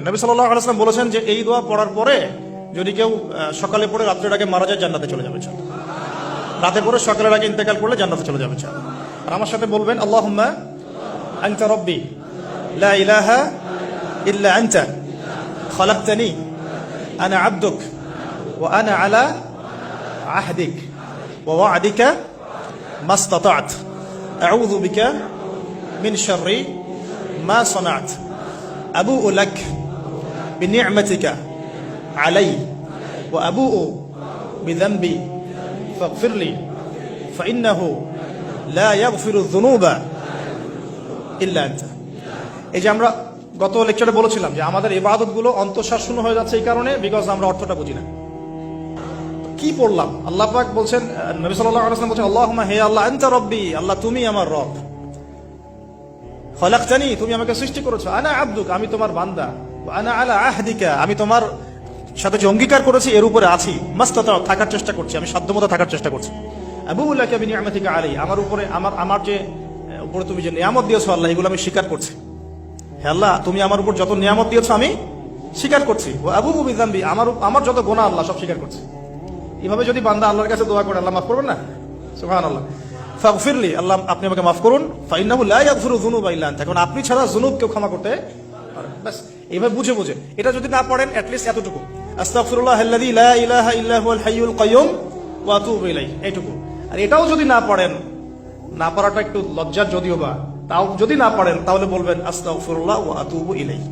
নবী সাল্লাল্লাহু আলাইহি ওয়াসাল্লাম বলেছেন যে এই দোয়া পড়ার পরে যদি কেউ সকালে পড়ে রাত্রের আগে মারা যায় জান্নাতে চলে যাবে, রাতে পড়ে সকালের আগে ইন্তেকাল করলে জান্নাতে চলে যাবে। আর আমার সাথে বলবেন আল্লাহুম্মা আনতা রাব্বি লা ইলাহা ইল্লা আনতা খালাকতানি আনা আবদুক ওয়া আনা আলা আহদিক ওয়া ওয়া'দিকা মাসতাতা'ত আউযু বিকা মিন শাররি মা সানা'ত আবুউ লাক বিনি'মাতিকা আলাই ওয়া আবুউ বিযানবি ফাগফির লি ফাইন্নাহু লা ইয়াগফিরু যুনুবা ইল্লা আনতা। এই যে আমরা গত লেকচারে বলেছিলাম যে আমাদের ইবাদতগুলো অন্তঃসার শূন্য হয়ে যাচ্ছে এই কারণে, বিকজ আমরা অর্থটা বুঝি না। কি পড়লাম? আল্লাহ পাক বলছেন, নবী সাল্লাল্লাহু আলাইহি ওয়াসাল্লাম বলছেন আল্লাহুম্মা হে আল্লাহ আনতা রাব্বি, আল্লাহ তুমি আমার রব, খালাকতানি তুমি আমাকে সৃষ্টি করেছো, আনা আবদুক আমি তোমার বান্দা, আনা আলা আহদিকা আমি তোমার সাথে যে অঙ্গীকার করেছি এর উপরে আছি, মাসতাতা থাকার চেষ্টা করছি, আমি সাধ্যমতো থাকার চেষ্টা করছি, আবুউ লাকা বিনি'মাতিকা আলাই আমার উপরে আমার যে উপরে তুমি যে নিয়ামত দিয়েছো আল্লাহ এগুলো আমি স্বীকার করছি। হে আল্লাহ তুমি আমার উপর যত নিয়ামত দিয়েছো আমি স্বীকার করছি, ও আবুউ বিযানবি আমার যত গুনাহ আল্লাহ সব স্বীকার করছি। এভাবে যদি বান্দা আল্লাহর কাছে দোয়া করে আল্লাহ মাফ করবেন না? সুবহানাল্লাহ। ফাগফিরলি আল্লাহ আপনি আমাকে মাফ করুন, ফাইন্নাহু লা ইয়াগফিরু যুনুবা ইল্লা আনতা, কারণ আপনি ছাড়া যুনুব কেউ ক্ষমা করতে পারে। বাস এইভাবে বুঝে বুঝে এটা যদি না পড়েন অ্যাটলিস্ট এতটুকু আস্তাগফিরুল্লাহাল্লাযী লা ইলাহা ইল্লা হুয়াল হাইয়ুল কাইয়্যুম ওয়া আতুবু ইলাইহি, এইটুকু। আর এটাও যদি না পড়েন, না পড়াটা একটু লজ্জার যদিও বা, তাও যদি না পড়েন তাহলে বলবেন আস্তাগফিরুল্লাহ ওয়া আতুবু ইলাইহি।